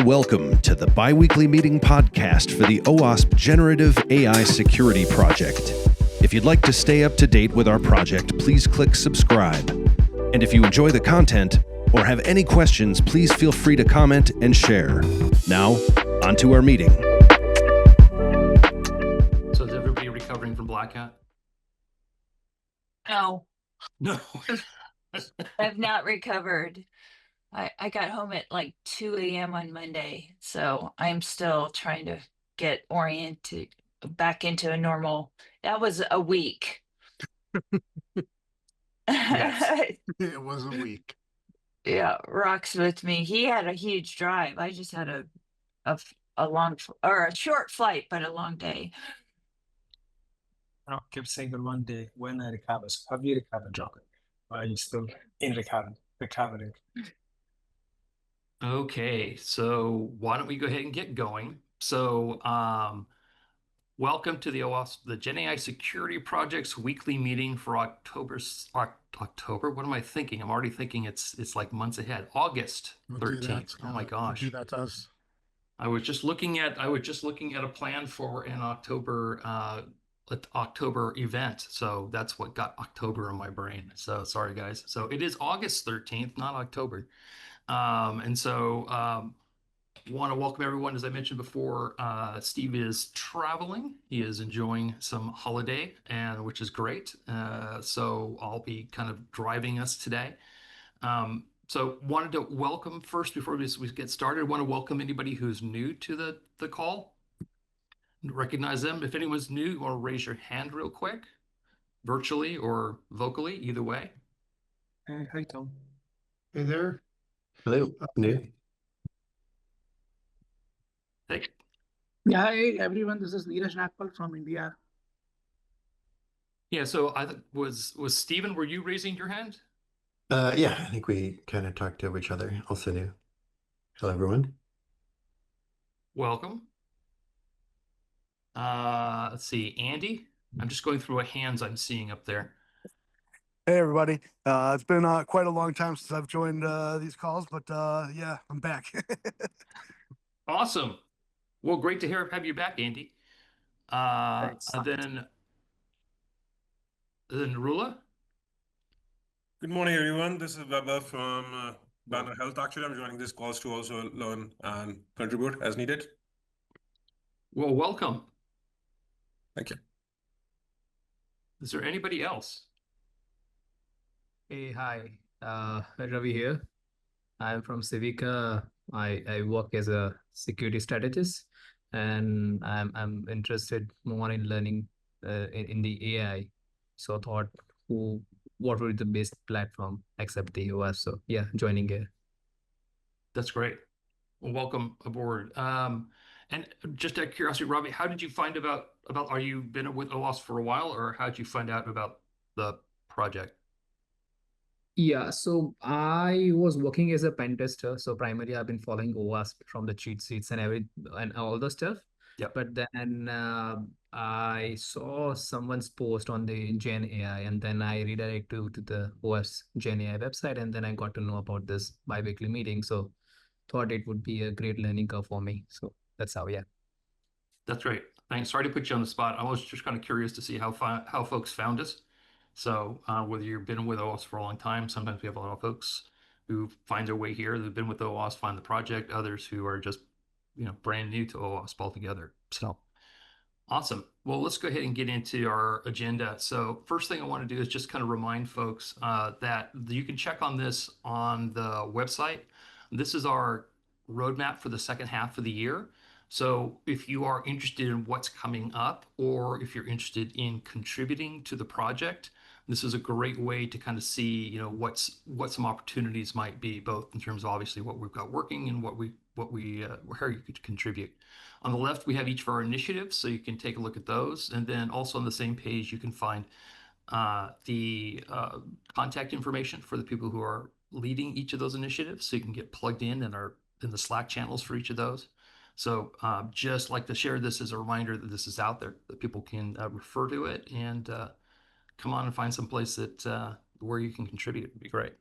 welcome to the bi-weekly meeting podcast for the OWASP Generative AI Security Project. If you'd like to stay up to date with our project, please click subscribe. And if you enjoy the content or have any questions, please feel free to comment and share. Now, on to our meeting. So is everybody recovering from blackout? No, No. I've not recovered. I got home at like 2 a.m. on Monday, so I'm still trying to get oriented back into a normal. That was a week. Yes. It was a week. Yeah, Rock's with me. He had a huge drive. I just had a long or a short flight, but a long day. I kept saying on one day when I recover. So have you recovered, John? Or are you still in recovering? Okay, so why don't we go ahead and get going? So welcome to the OWASP, the GenAI Security Project's weekly meeting for October. What am I thinking? I'm already thinking it's like months ahead. August 13th. Oh my gosh. Do that to us. I was just looking at a plan for an October event. So that's what got October in my brain. So sorry guys. So it is August 13th, not October. Want to welcome everyone. As I mentioned before, Steve is traveling. He is enjoying some holiday, which is great. So I'll be kind of driving us today. So wanted to welcome first, before we get started, I want to welcome anybody who's new to the call. Recognize them. If anyone's new, you want to raise your hand real quick, virtually or vocally, either way. Hey, hi, Tom. Hey there. Hello, new. Hey. Yeah, hi everyone. This is Neeraj Nagpal from India. Yeah, so I was Stephen, were you raising your hand? Yeah, I think we kind of talked to each other. Also new. Hello, everyone. Welcome. Let's see, Andy. I'm just going through what hands I'm seeing up there. Hey everybody, it's been quite a long time since I've joined these calls, but yeah, I'm back. Awesome. Well, great to have you back, Andy. Then Rula. Good morning, everyone. This is Weber from Banner Health. Actually, I'm joining this calls to also learn and contribute as needed. Well, welcome. Thank you. Is there anybody else? Hey, hi, Ravi here. I'm from Civica. I work as a security strategist, and I'm interested more in learning in the AI. So I thought, what would be the best platform except the OS? So yeah, joining here. That's great. Well, welcome aboard. And just out of curiosity, Ravi, how did you find about are you been with OWASP for a while, or how did you find out about the project? Yeah, so I was working as a pen tester. So primarily I've been following OWASP from the cheat sheets and all the stuff. Yep. But then I saw someone's post on the Gen AI, and then I redirected to the OWASP Gen AI website, and then I got to know about this bi-weekly meeting. So thought it would be a great learning curve for me. So that's how, yeah. That's great. Thanks. Sorry to put you on the spot. I was just kind of curious to see how folks found us. So whether you've been with OWASP for a long time, sometimes we have a lot of folks who find their way here. They've been with OWASP, find the project. Others who are just, brand new to OWASP altogether. So awesome. Well, let's go ahead and get into our agenda. So first thing I want to do is just kind of remind folks that you can check on this on the website. This is our roadmap for the second half of the year. So if you are interested in what's coming up, or if you're interested in contributing to the project, this is a great way to kind of see, what some opportunities might be, both in terms of obviously what we've got working and where you could contribute. On the left, we have each of our initiatives, so you can take a look at those. And then also on the same page, you can find the contact information for the people who are leading each of those initiatives, so you can get plugged in the Slack channels for each of those. So just like to share this as a reminder that this is out there, that people can refer to it and come on and find some place that where you can contribute. It'd be great.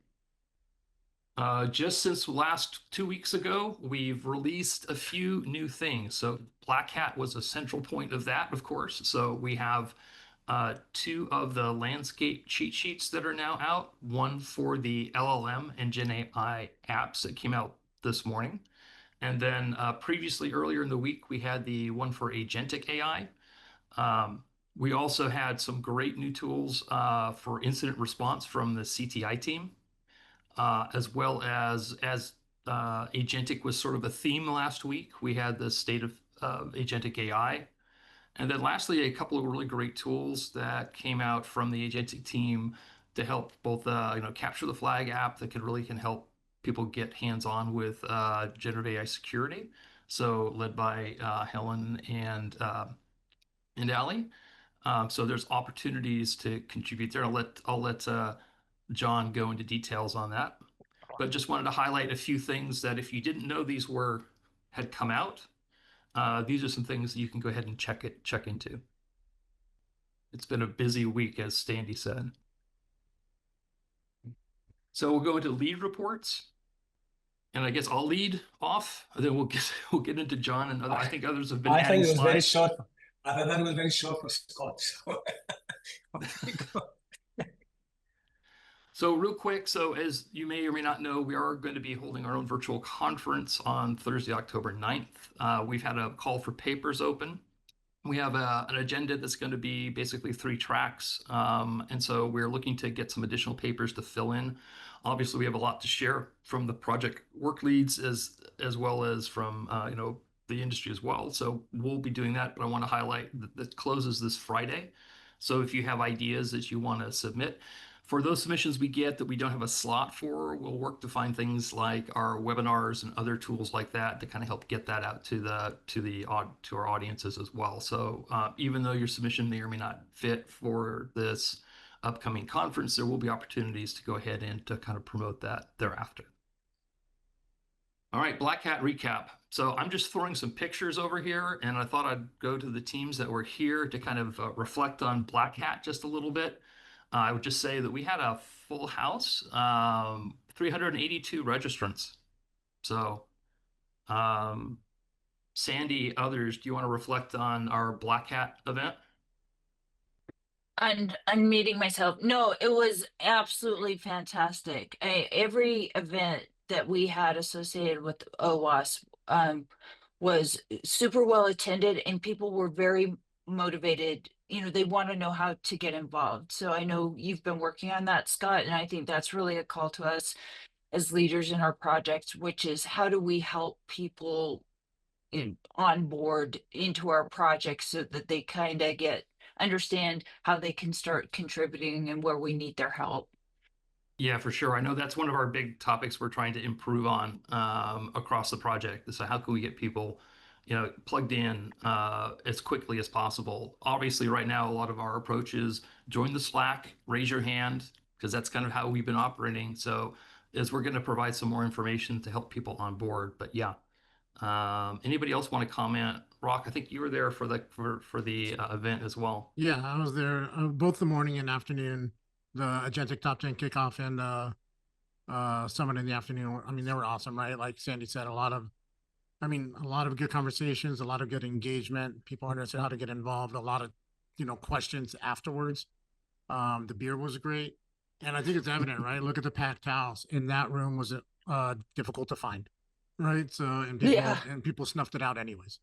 Just since last 2 weeks ago, we've released a few new things. So Black Hat was a central point of that, of course. So we have 2 of the landscape cheat sheets that are now out. One for the LLM and GenAI apps that came out this morning. And then previously, earlier in the week, we had the one for Agentic AI. We also had some great new tools for incident response from the CTI team. As well as Agentic was sort of a theme last week. We had the state of Agentic AI. And then lastly, a couple of really great tools that came out from the Agentic team to help both capture the flag app that can help people get hands-on with generative AI security. So led by Helen and Ali. So there's opportunities to contribute there. I'll let John go into details on that. But just wanted to highlight a few things that if you didn't know these had come out, these are some things that you can go ahead and check into. It's been a busy week, as Standy said. So we'll go into lead reports, and I guess I'll lead off, and then we'll get into John and other. I think others have been adding slides. Very short. I thought that was very short for Scott. So real quick, so as you may or may not know, we are going to be holding our own virtual conference on Thursday, October 9th. We've had a call for papers open. We have an agenda that's going to be basically 3 tracks. And so we're looking to get some additional papers to fill in. Obviously, we have a lot to share from the project work leads as well as from the industry as well. So we'll be doing that, but I want to highlight that closes this Friday. So if you have ideas that you want to submit, for those submissions we get that we don't have a slot for, we'll work to find things like our webinars and other tools like that to kind of help get that out to our audiences as well. So even though your submission may or may not fit for this upcoming conference, there will be opportunities to go ahead and to kind of promote that thereafter. All right, Black Hat recap. So I'm just throwing some pictures over here, and I thought I'd go to the teams that were here to kind of reflect on Black Hat just a little bit. I would just say that we had a full house, 382 registrants. So, Sandy, others, do you want to reflect on our Black Hat event? I'm unmuting myself. No, it was absolutely fantastic. Every event that we had associated with OWASP was super well attended, and people were very motivated. They want to know how to get involved. So I know you've been working on that, Scott, and I think that's really a call to us as leaders in our projects, which is how do we help people on board into our projects so that they kind of understand how they can start contributing and where we need their help. Yeah, for sure. I know that's one of our big topics we're trying to improve on across the project. So how can we get people plugged in as quickly as possible? Obviously, right now, a lot of our approach is join the Slack, raise your hand, because that's kind of how we've been operating. So as we're going to provide some more information to help people on board. But yeah, anybody else want to comment? Rock, I think you were there for the event as well. Yeah, I was there both the morning and afternoon. The Agentic Top 10 kickoff and summit in the afternoon. I mean, they were awesome, right? Like Sandy said, a lot of good conversations, a lot of good engagement. People understood how to get involved. A lot of questions afterwards. The beer was great, and I think it's evident, right? Look at the packed house. In that room was difficult to find, right? So and people snuffed it out anyways.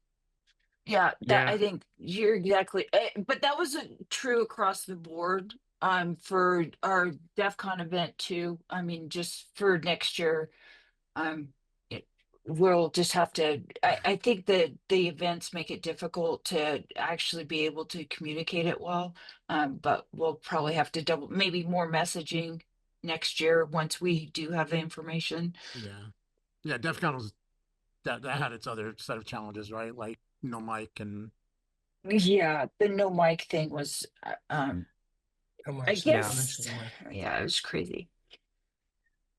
Yeah, I think you're exactly, but that was true across the board for our DEF CON event too. I mean, just for next year, we'll just have to, I think that the events make it difficult to actually be able to communicate it well, but we'll probably have to maybe more messaging next year once we do have the information. Yeah, DEF CON was, that had its other set of challenges, right? Like no mic and yeah, the no mic thing was I guess yeah, it was crazy.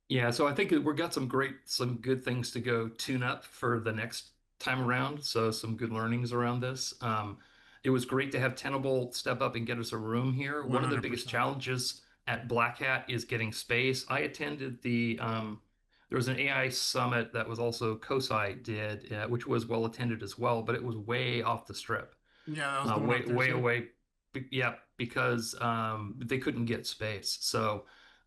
Yeah, so I think we've got some good things to go tune up for the next time around. So some good learnings around this. It was great to have Tenable step up and get us a room here. 100%. One of the biggest challenges at Black Hat is getting space. I attended the there was an AI summit that was also COSI did, which was well attended as well, but it was way off the strip. Yeah, that was the one Way on Thursday. away. Yeah, because they couldn't get space. So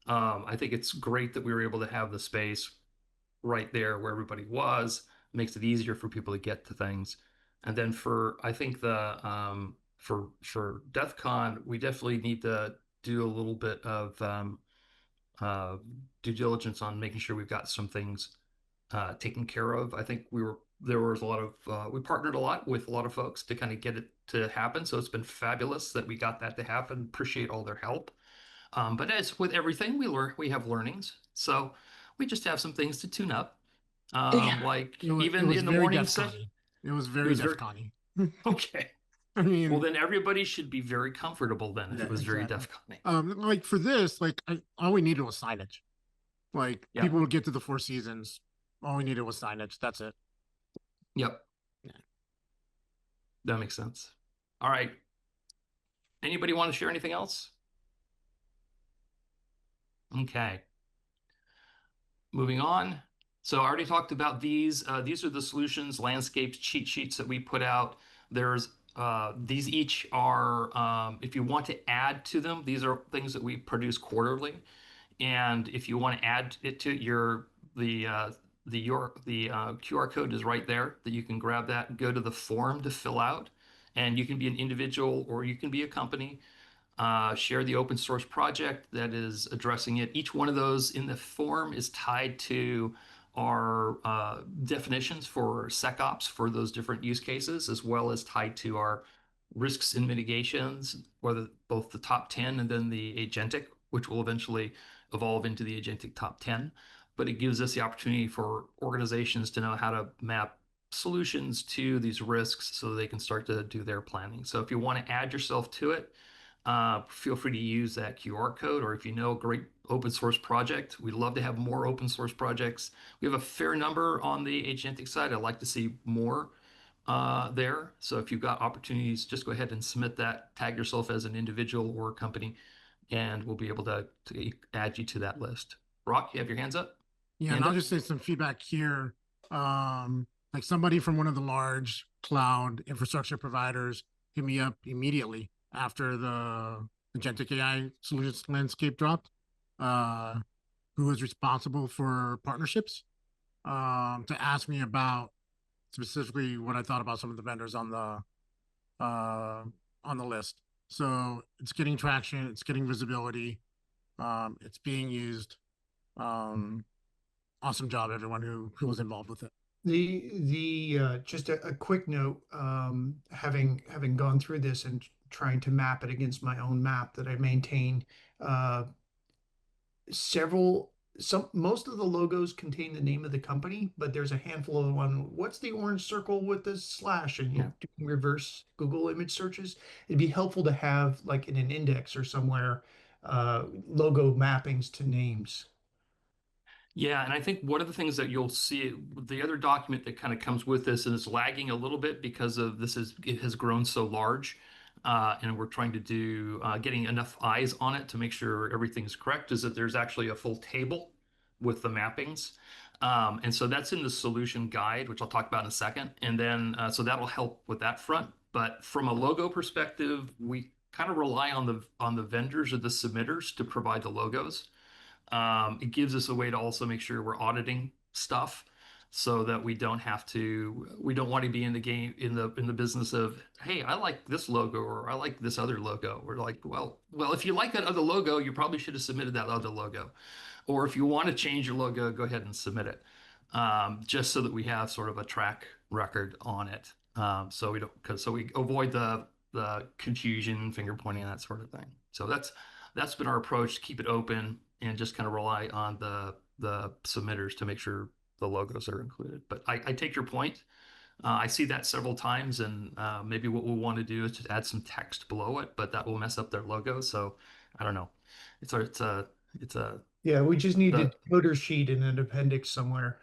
I think it's great that we were able to have the space right there where everybody was. Makes it easier for people to get to things. And then I think the for DEF CON, we definitely need to do a little bit of uh, due diligence on making sure we've got some things taken care of. I think there was a lot of we partnered a lot with a lot of folks to kind of get it to happen. So it's been fabulous that we got that to happen. Appreciate all their help. But as with everything, we have learnings. So we just have some things to tune up. Like It was even in the very morning DEF session. CON-y. It was very DEF CON-y. Okay. I mean, Well, then everybody should be very comfortable then if Yeah, it was very exactly. DEF CON-y. like for this, like all we needed was signage. Like Yeah. people would get to the Four Seasons. All we needed was signage. That's it. Yep. Yeah. That makes sense. All right. Anybody want to share anything else? Okay. Moving on. So I already talked about these. These are the solutions, landscapes, cheat sheets that we put out. There's these each are, if you want to add to them, these are things that we produce quarterly. And if you want to add it to the QR code is right there that you can grab that and go to the form to fill out. And you can be an individual or you can be a company. Share the open source project that is addressing it. Each one of those in the form is tied to our definitions for SecOps for those different use cases, as well as tied to our risks and mitigations, whether both the top 10 and then the agentic, which will eventually evolve into the agentic top 10. But it gives us the opportunity for organizations to know how to map solutions to these risks so they can start to do their planning. So if you want to add yourself to it, feel free to use that QR code, or if you know a great open source project, we'd love to have more open source projects. We have a fair number on the agentic side. I'd like to see more there. So if you've got opportunities, just go ahead and submit that, tag yourself as an individual or a company, and we'll be able to add you to that list. Brock, you have your hands up? Yeah, and I'll just say some feedback here. Like somebody from one of the large cloud infrastructure providers hit me up immediately after the Agentic AI solutions landscape dropped, who was responsible for partnerships, to ask me about specifically what I thought about some of the vendors on the list. So it's getting traction, it's getting visibility, it's being used. Awesome job, everyone who was involved with it. Just a quick note, having gone through this and trying to map it against my own map that I maintain, most of the logos contain the name of the company, but there's a handful of one. What's the orange circle with the slash? And doing reverse Google image searches, it'd be helpful to have like in an index or somewhere, logo mappings to names. Yeah, and I think one of the things that you'll see, the other document that kind of comes with this and is lagging a little bit because of it has grown so large, and we're trying to do getting enough eyes on it to make sure everything's correct, is that there's actually a full table with the mappings. And so that's in the solution guide, which I'll talk about in a second. And then, so that'll help with that front. But from a logo perspective, we kind of rely on the vendors or the submitters to provide the logos. It gives us a way to also make sure we're auditing stuff so that we don't want to be in the game, in the business of, hey, I like this logo or I like this other logo. We're like, well, if you like that other logo, you probably should have submitted that other logo. Or if you want to change your logo, go ahead and submit it. Just so that we have sort of a track record on it. So we avoid the confusion, finger pointing, that sort of thing. So that's been our approach, to keep it open and just kind of rely on the submitters to make sure the logos are included. But I take your point. I see that several times, and maybe what we'll want to do is just add some text below it, but that will mess up their logo. So I don't know. Yeah, we just need a coder sheet in an appendix somewhere.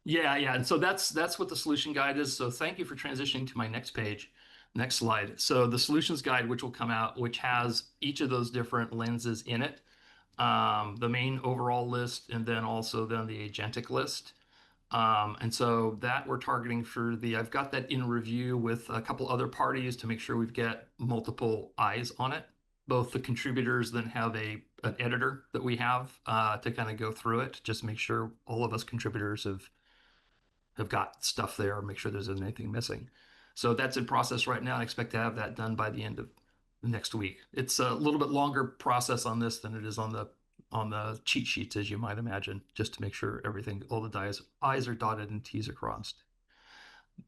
Yeah. And so that's what the solution guide is. So thank you for transitioning to my next page. Next slide. So the solutions guide, which will come out, which has each of those different lenses in it, the main overall list, and then also then the agentic list. And so that we're targeting for I've got that in review with a couple other parties to make sure we've got multiple eyes on it. Both the contributors then have an editor that we have to kind of go through it, just make sure all of us contributors have got stuff there, make sure there's anything missing. So that's in process right now. I expect to have that done by the end of next week. It's a little bit longer process on this than it is on the cheat sheets, as you might imagine, just to make sure everything, all the I's are dotted and T's are crossed.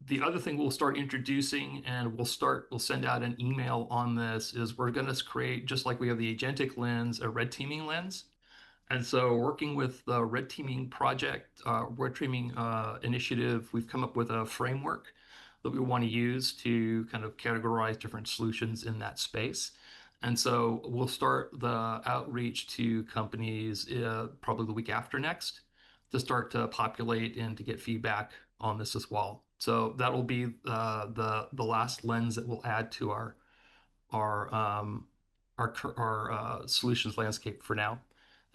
The other thing we'll start introducing, and we'll send out an email on this, is we're going to create, just like we have the agentic lens, a red teaming lens. And so working with the red teaming project, red teaming initiative, we've come up with a framework that we want to use to kind of categorize different solutions in that space. And so we'll start the outreach to companies probably the week after next to start to populate and to get feedback on this as well. So that will be the last lens that we'll add to our solutions landscape for now.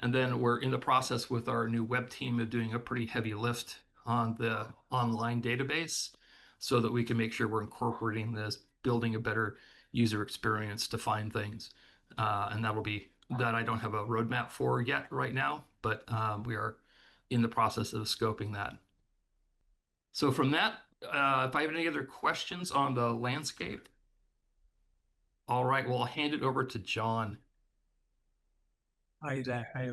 And then we're in the process with our new web team of doing a pretty heavy lift on the online database so that we can make sure we're incorporating this, building a better user experience to find things. And that I don't have a roadmap for yet right now, but we are in the process of scoping that. So from that, if I have any other questions on the landscape, all right, well, I'll hand it over to John. Hi there, hi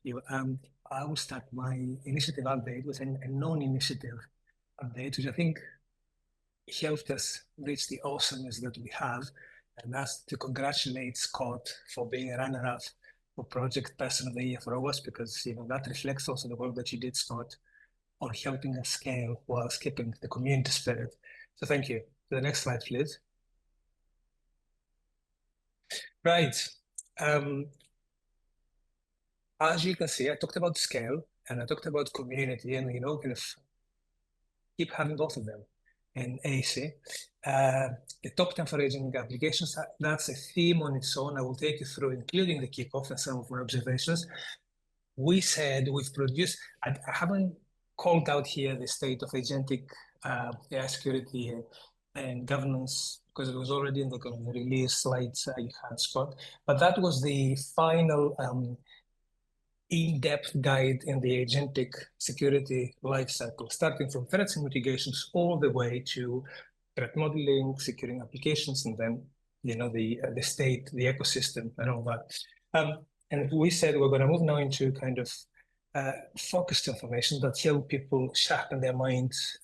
you. I will start my initiative update with a non-initiative update, which I think helped us reach the awesomeness that we have, and that's to congratulate Scott for being a runner-up for Project Person of the Year for OWASP, because that reflects also the work that you did, Scott, on helping us scale while keeping the community spirit. So thank you. To the next slide, please. Right. As you can see, I talked about scale and I talked about community, and kind of keep having both of them. And AC, the top 10 for agentic applications, that's a theme on its own. I will take you through, including the kickoff and some of my observations. We said we've produced, I haven't called out here the state of agentic AI security and governance, because it was already in the release slides you had, Scott. But that was the final in-depth guide in the agentic security lifecycle, starting from threats and mitigations all the way to threat modeling, securing applications, and then the state, the ecosystem, and all that. And we said we're going to move now into kind of focused information that help people sharpen their minds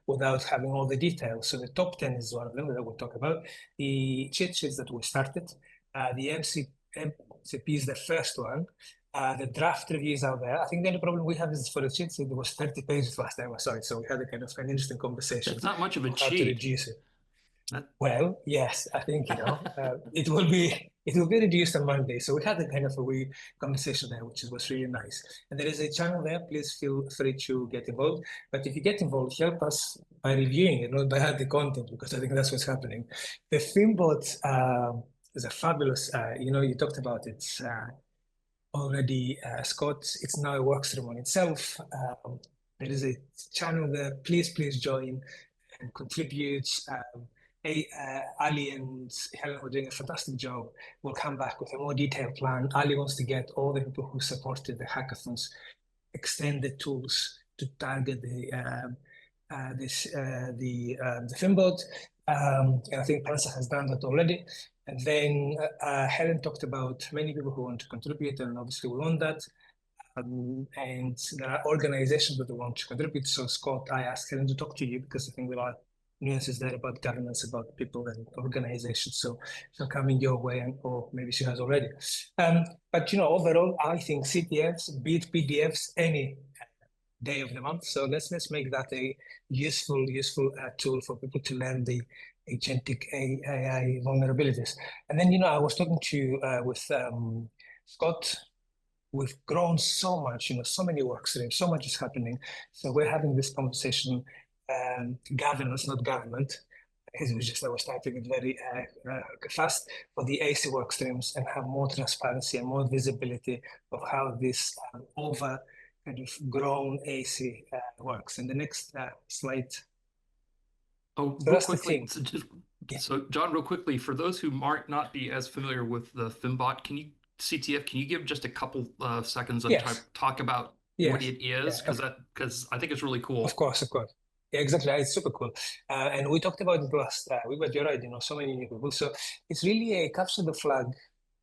without having all the details. So the top 10 is one of them that we'll talk about. The cheat sheets that we started, the MCP is the first one. The draft review is out there. I think the only problem we have is for the cheat sheet, there was 30 pages last time I saw it. So we had a kind of an interesting conversation. It's not much of a how to cheat. reduce it. Well, yes, I think it will be reduced on Monday. So we had a kind of a wee conversation there, which was really nice. And there is a channel there. Please feel free to get involved. But if you get involved, help us by reviewing it, not by adding content, because I think that's what's happening. The FinBot is a fabulous. You talked about it already, Scott. It's now a work stream on itself. There is a channel there. Please join and contribute. Ali and Helen are doing a fantastic job. We'll come back with a more detailed plan. Ali wants to get all the people who supported the hackathons, extend the tools to target the FinBot. And I think Pansa has done that already. And then Helen talked about many people who want to contribute, and obviously we want that. And there are organizations that want to contribute. So Scott, I asked Helen to talk to you because I think there are nuances there about governance, about people and organizations. So she'll come in your way, or maybe she has already. But overall, I think CTFs beat PDFs any day of the month. So let's make that a useful tool for people to learn the agentic AI vulnerabilities. And then I was talking to with Scott. We've grown so much, so many work streams, so much is happening. So we're having this conversation. Governance, not government. I was typing it very fast for the AC work streams and have more transparency and more visibility of how this over kind of grown AC works. And the next slide. Oh, So real that's the quickly, theme. so John, real quickly, for those who might not be as familiar with the FinBot, CTF, can you give just a couple seconds on talk about what it is? Because I think it's really cool. Of course. Yeah, exactly. It's super cool. And we talked about it last week, but you're right, so many new people. So it's really a capture the flag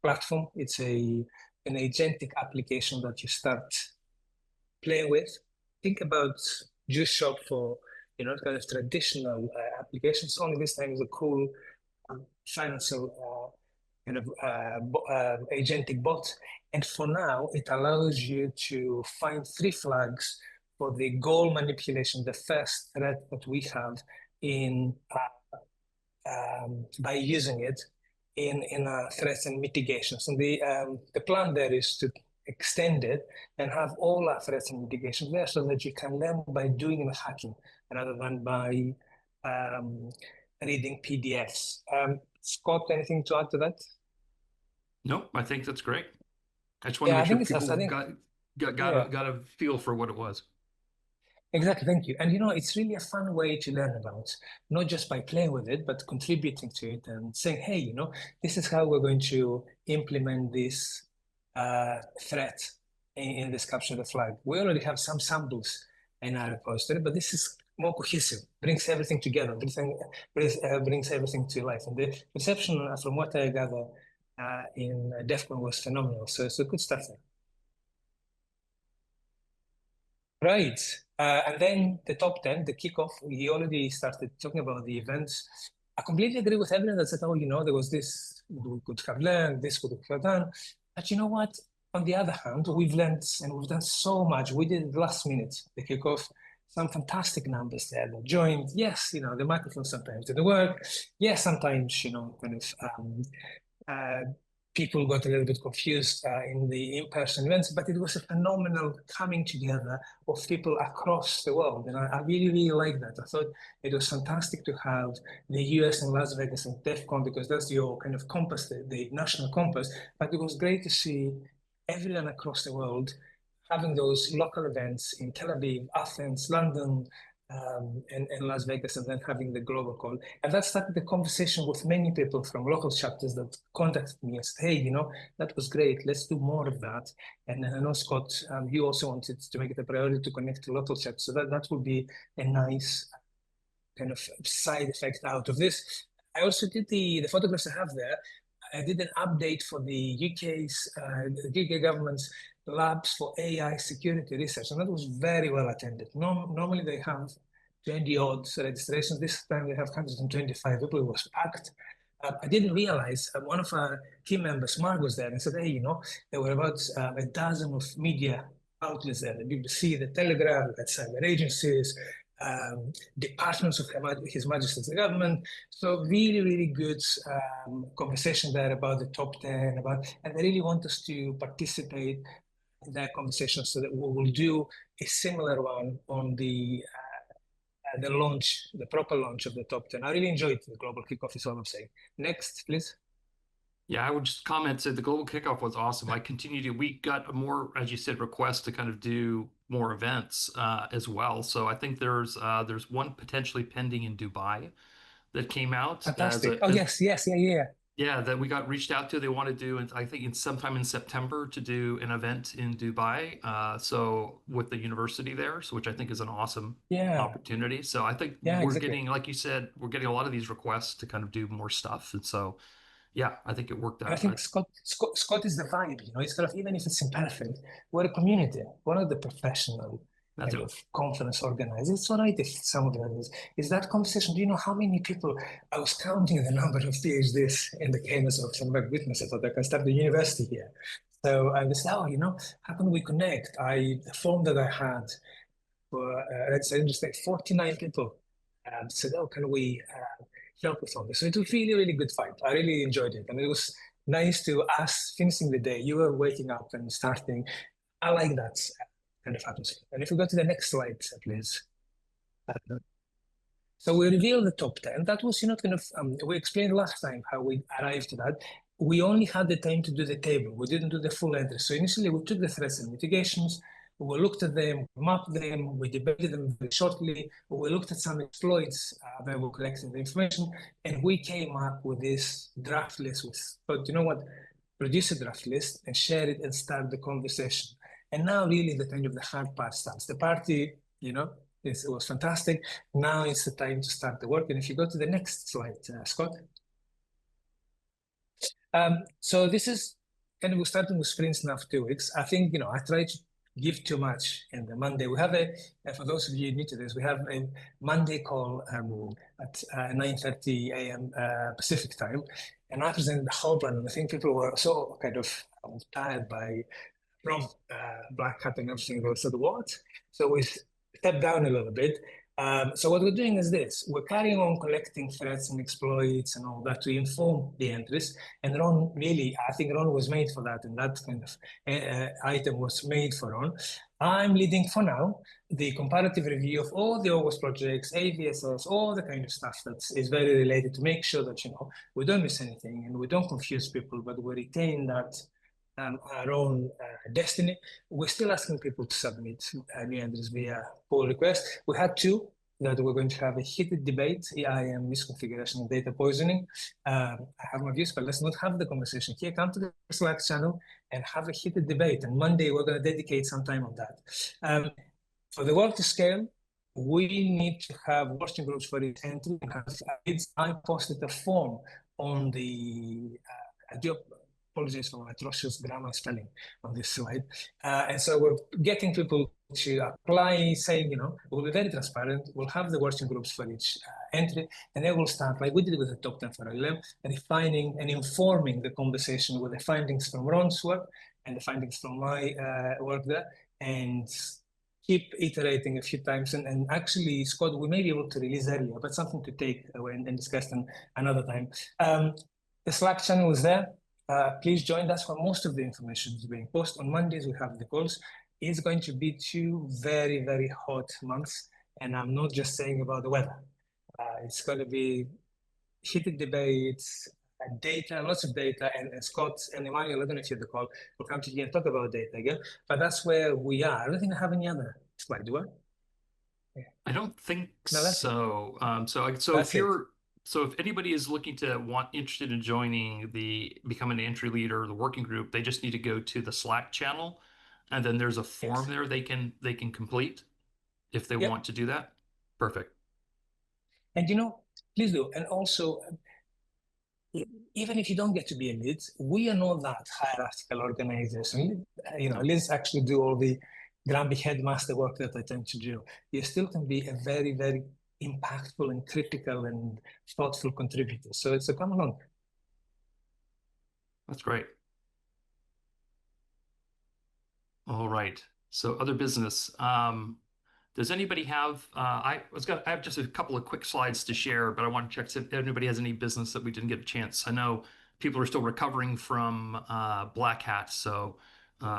platform. It's an agentic application that you start playing with. Think about Juice Shop for, kind of traditional applications. Only this time is a cool financial kind of agentic bot. And for now, it allows you to find 3 flags for the goal manipulation, the first threat that we have in by using it in threats and mitigations. And the plan there is to extend it and have all our threats and mitigations there so that you can learn by doing the hacking rather than by reading PDFs. Scott, anything to add to that? No, I think that's great. I just want to make sure people got a feel for what it was. Exactly, thank you. And it's really a fun way to learn about, not just by playing with it, but contributing to it and saying, hey, this is how we're going to implement this threat in this capture the flag. We already have some samples in our repository, but this is more cohesive, brings everything together, brings everything to life. And the reception, from what I gather, in DEF CON was phenomenal. So it's a good stuff there. Right. And then the top 10, the kickoff, we already started talking about the events. I completely agree with everyone that said, there was this, we could have learned, this could have done. But you know what? On the other hand, we've learned and we've done so much. We did it last minute, the kickoff, some fantastic numbers there that joined. Yes, the microphone sometimes didn't work. Yes, sometimes, kind of people got a little bit confused in the in-person events, but it was a phenomenal coming together of people across the world. And I really, really like that. I thought it was fantastic to have the US and Las Vegas and DEF CON because that's your kind of compass, the national compass. But it was great to see everyone across the world having those local events in Tel Aviv, Athens, London, and Las Vegas, and then having the global call. And that started the conversation with many people from local chapters that contacted me and said, hey, that was great. Let's do more of that. And I know, Scott, you also wanted to make it a priority to connect to local chapters. So that would be a nice kind of side effect out of this. I also did the photographs I have there. I did an update for the UK government's labs for AI security research, and that was very well attended. Normally they have 20 odd registrations. This time they have 125 people. It was packed. I didn't realize one of our team members, Mark, was there and said, hey, there were about a dozen of media outlets there, the BBC, the Telegraph, we had cyber agencies, departments of His Majesty's the government. So really, really good conversation there about the top 10, and they really want us to participate in that conversation so that we will do a similar one on the launch, the proper launch of the top 10. I really enjoyed the global kickoff is all I'm saying. Next, please. Yeah, I would just comment that the global kickoff was awesome. We got more, as you said, requests to kind of do more events as well. So I think there's one potentially pending in Dubai that came out. Fantastic. Yes. Yeah, that we got reached out to. They want to do, I think sometime in September to do an event in Dubai. So with the university there, which I think is an awesome opportunity. So I think we're getting, like you said, we're getting a lot of these requests to kind of do more stuff. And so, yeah, I think it worked out. I think Scott is the vibe, it's kind of, even if it's imperfect, we're a community. One of the professional kind of conference organizers. It's all right if some of them is that conversation. Do you know how many people? I was counting the number of PhDs in the Caymans of some witness. I thought I can start the university here. So I was, how can we connect? The form that I had for, let's say, 49 people said, can we help with all this? So it was really, really good fight. I really enjoyed it. And it was nice to us finishing the day. You were waking up and starting. I like that kind of atmosphere. And if we go to the next slide, please. So we revealed the top 10. That was, kind of, we explained last time how we arrived to that. We only had the time to do the table. We didn't do the full entry. So initially we took the threats and mitigations, we looked at them, mapped them, we debated them very shortly, we looked at some exploits that were collecting the information, and we came up with this draft list. But you know what? Produce a draft list and share it and start the conversation. And now really the kind of the hard part starts. The party, it was fantastic. Now it's the time to start the work. And if you go to the next slide, Scott. So this is kind of, we're starting with sprints now for 2 weeks. I think, I try to give too much in the Monday. We have for those of you new to this, we have a Monday call at 9:30 a.m. Pacific time. And I presented the whole plan. And I think people were so kind of tired from Black Hat and everything goes to the what. So we stepped down a little bit. So what we're doing is this. We're carrying on collecting threats and exploits and all that to inform the entries. And Ron, really, I think Ron was made for that, and that kind of item was made for Ron. I'm leading for now the comparative review of all the OWASP projects, AVSS, all the kind of stuff that is very related to make sure that, we don't miss anything and we don't confuse people, but we retain that our own destiny. We're still asking people to submit new entries via pull request. We had 2 that we're going to have a heated debate, EIM misconfiguration and data poisoning. I have my views, but let's not have the conversation here. Come to the Slack channel and have a heated debate. And Monday, we're going to dedicate some time on that. For the work to scale, we need to have working groups for each entry. I posted a form on the apologies for my atrocious grammar and spelling on this slide. And so we're getting people to apply, saying, we'll be very transparent. We'll have the working groups for each entry, and then we'll start, like we did with the top 10 for LLM, refining and informing the conversation with the findings from Ron's work and the findings from my work there, and keep iterating a few times. And actually, Scott, we may be able to release earlier, but something to take away and discuss another time. The Slack channel is there. Please join us for most of the information is being posted. On Mondays, we have the calls. It's going to be 2 very, very hot months. And I'm not just saying about the weather. It's going to be heated debates, data, lots of data. And Scott and Emmanuel, I don't know if you have the call, we'll come to you and talk about data again. But that's where we are. I don't think I have any other slide, do I? Yeah. I don't think No, that's so. So if anybody is interested in joining becoming an entry leader, the working group, they just need to go to the Slack channel, and then there's a form there they can complete if they want to do that. Perfect. And please do. And also, even if you don't get to be a lead, we are not that hierarchical organization. Leads actually do all the Grumpy headmaster work that I tend to do. You still can be a very, very impactful and critical and thoughtful contributor. So come along. That's great. All right. So other business. Does anybody have? I have just a couple of quick slides to share, but I want to check if anybody has any business that we didn't get a chance. I know people are still recovering from Black Hat, so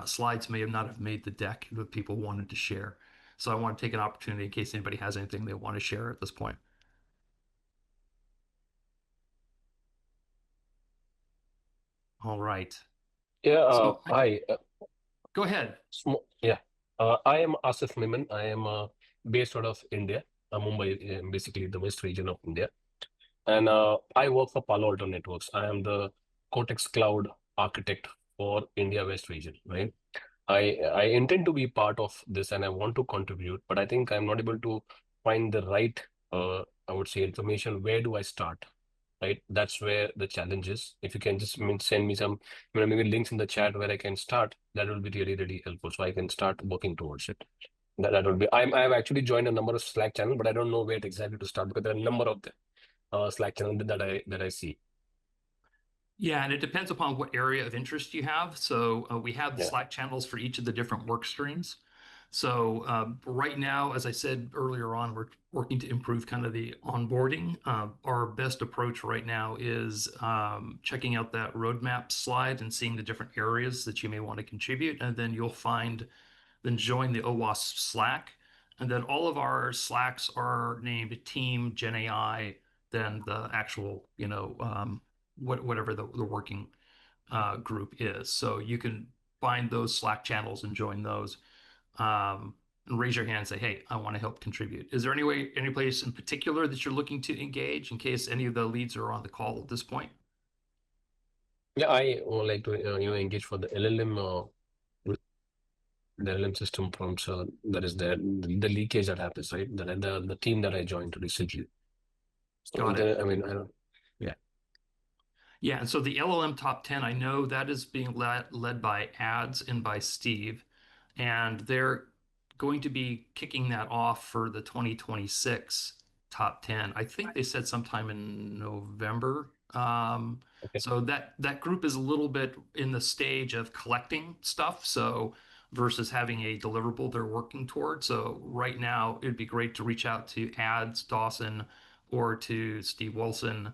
slides may not have made the deck that people wanted to share. So I want to take an opportunity in case anybody has anything they want to share at this point. All right. Yeah, So hi. Go ahead. Yeah, I am Asif Miman. I am based out of India, Mumbai, basically the west region of India. And I work for Palo Alto Networks. I am the Cortex Cloud architect for India West region, right? I intend to be part of this and I want to contribute, but I think I'm not able to find the right, I would say, information. Where do I start? Right? That's where the challenge is. If you can just send me some, maybe links in the chat where I can start, that will be really, really helpful. So I can start working towards it. That would be. I've actually joined a number of Slack channels, but I don't know where exactly to start because there are a number of the Slack channels that I see. Yeah, and it depends upon what area of interest you have. So we have the Slack channels for each of the different work streams. So right now, as I said earlier on, we're working to improve kind of the onboarding. Our best approach right now is checking out that roadmap slide and seeing the different areas that you may want to contribute. And then you'll then join the OWASP Slack. And then all of our Slacks are named Team GenAI, then the actual, whatever the working group is. So you can find those Slack channels and join those. And raise your hand and say, hey, I want to help contribute. Is there any place in particular that you're looking to engage in case any of the leads are on the call at this point? Yeah, I would like to engage for the LLM system prompts that is there, the leakage that happens, right? The team that I joined recently. Got it. I mean, I don't. Yeah. Yeah, and so the LLM top 10, I know that is being led by Ads and by Steve, and they're going to be kicking that off for the 2026 top 10. I think they said sometime in November. Okay. So that group is a little bit in the stage of collecting stuff. So versus having a deliverable they're working toward. So right now it'd be great to reach out to Ads Dawson or to Steve Wilson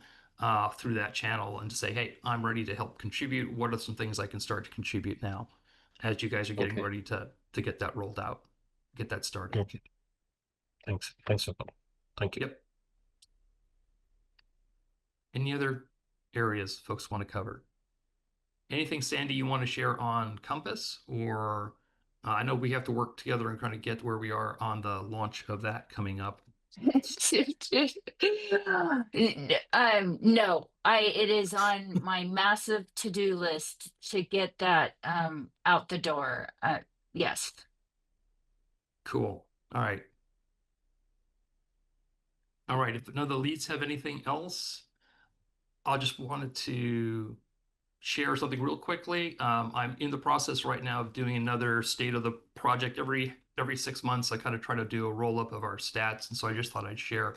through that channel and to say, hey, I'm ready to help contribute. What are some things I can start to contribute now as you guys are getting Okay. ready to get that rolled out, get that started? Okay. Thanks. Thanks for calling. Thank you. Yep. Any other areas folks want to cover? Anything, Sandy, you want to share on Compass? Or I know we have to work together and kind of get where we are on the launch of that coming up. No, it is on my massive to-do list to get that out the door. Yes. Cool. All right. All right. If none of the leads have anything else, I just wanted to share something real quickly. I'm in the process right now of doing another state of the project every 6 months. I kind of try to do a roll up of our stats, and so I just thought I'd share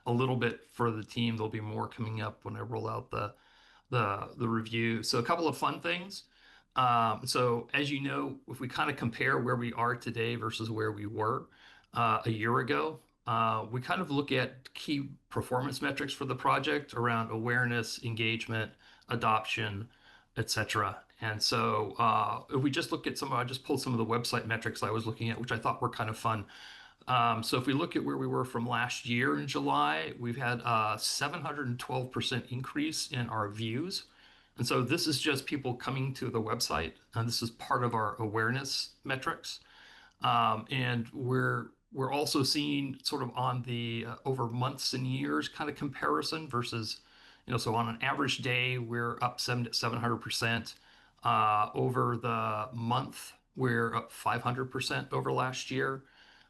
a little bit for the team. There'll be more coming up when I roll out the review. So a couple of fun things. So as you know, if we kind of compare where we are today versus where we were a year ago, we kind of look at key performance metrics for the project around awareness, engagement, adoption, etc. And so if we just look at I just pulled some of the website metrics I was looking at, which I thought were kind of fun. So if we look at where we were from last year in July, we've had a 712% increase in our views. And so this is just people coming to the website, and this is part of our awareness metrics. And we're also seeing sort of on the over months and years kind of comparison versus, so on an average day, we're up 700%. Over the month, we're up 500% over last year.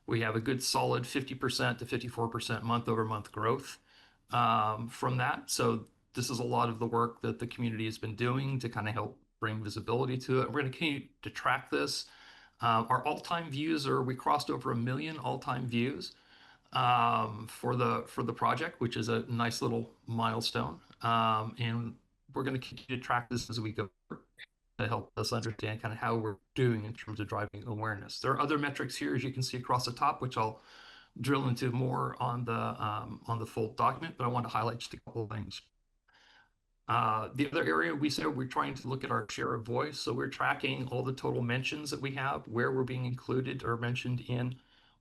We have a good solid 50% to 54% month over month growth from that. So this is a lot of the work that the community has been doing to kind of help bring visibility to it. We're going to continue to track this. Our all-time views we crossed over 1 million all-time views for the project, which is a nice little milestone. And we're going to continue to track this as we go to help us understand kind of how we're doing in terms of driving awareness. There are other metrics here, as you can see across the top, which I'll drill into more on the full document, but I want to highlight just a couple of things. The other area we said we're trying to look at our share of voice. So we're tracking all the total mentions that we have, where we're being included or mentioned in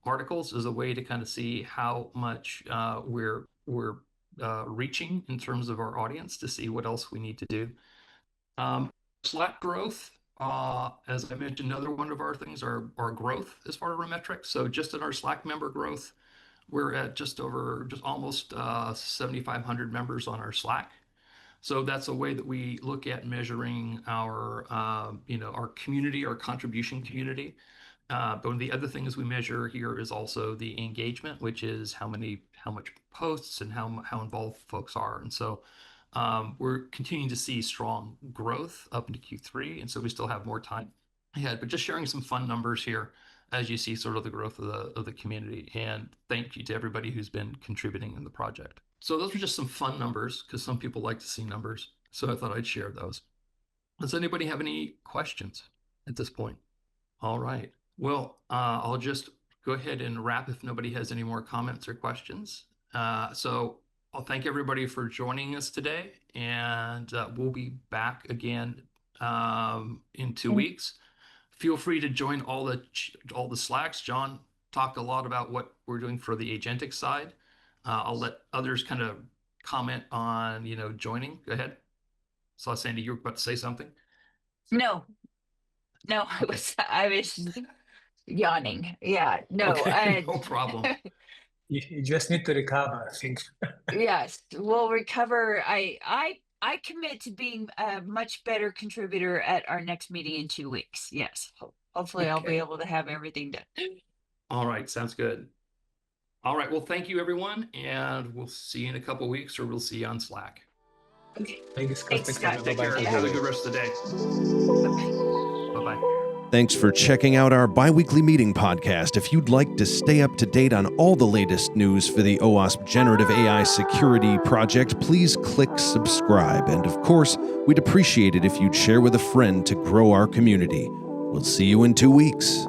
articles as a way to kind of see how much we're reaching in terms of our audience to see what else we need to do. Slack growth, as I mentioned, another one of our things are growth as part of our metrics. So just in our Slack member growth, we're at just almost 7,500 members on our Slack. So that's a way that we look at measuring our, our community, our contribution community. But one of the other things we measure here is also the engagement, which is how much posts and how involved folks are. And so we're continuing to see strong growth up into Q3, and so we still have more time ahead. But just sharing some fun numbers here as you see sort of the growth of the community. And thank you to everybody who's been contributing in the project. So those are just some fun numbers because some people like to see numbers. So I thought I'd share those. Does anybody have any questions at this point? All right. Well, I'll just go ahead and wrap if nobody has any more comments or questions. So I'll thank everybody for joining us today, and we'll be back again in 2 weeks. Feel free to join all the Slacks. John talked a lot about what we're doing for the agentic side. I'll let others kind of comment on, joining. Go ahead. Saw Sandy, you were about to say something. No, I was yawning. Yeah, no, Okay, no problem. You just need to recover, I think. Yes, we'll recover. I commit to being a much better contributor at our next meeting in 2 weeks. Yes, hopefully I'll be Okay. able to have everything done. All right, sounds good. All right, well, thank you, everyone, and we'll see you in a couple weeks, or we'll see you on Slack. Okay, Thank you, Scott. Thanks, Thanks, Scott. Take bye-bye. care. Yeah. Have a good rest of the day. Bye-bye. Thanks for checking out our biweekly meeting podcast. If you'd like to stay up to date on all the latest news for the OWASP Generative AI Security Project, please click subscribe. And of course, we'd appreciate it if you'd share with a friend to grow our community. We'll see you in 2 weeks.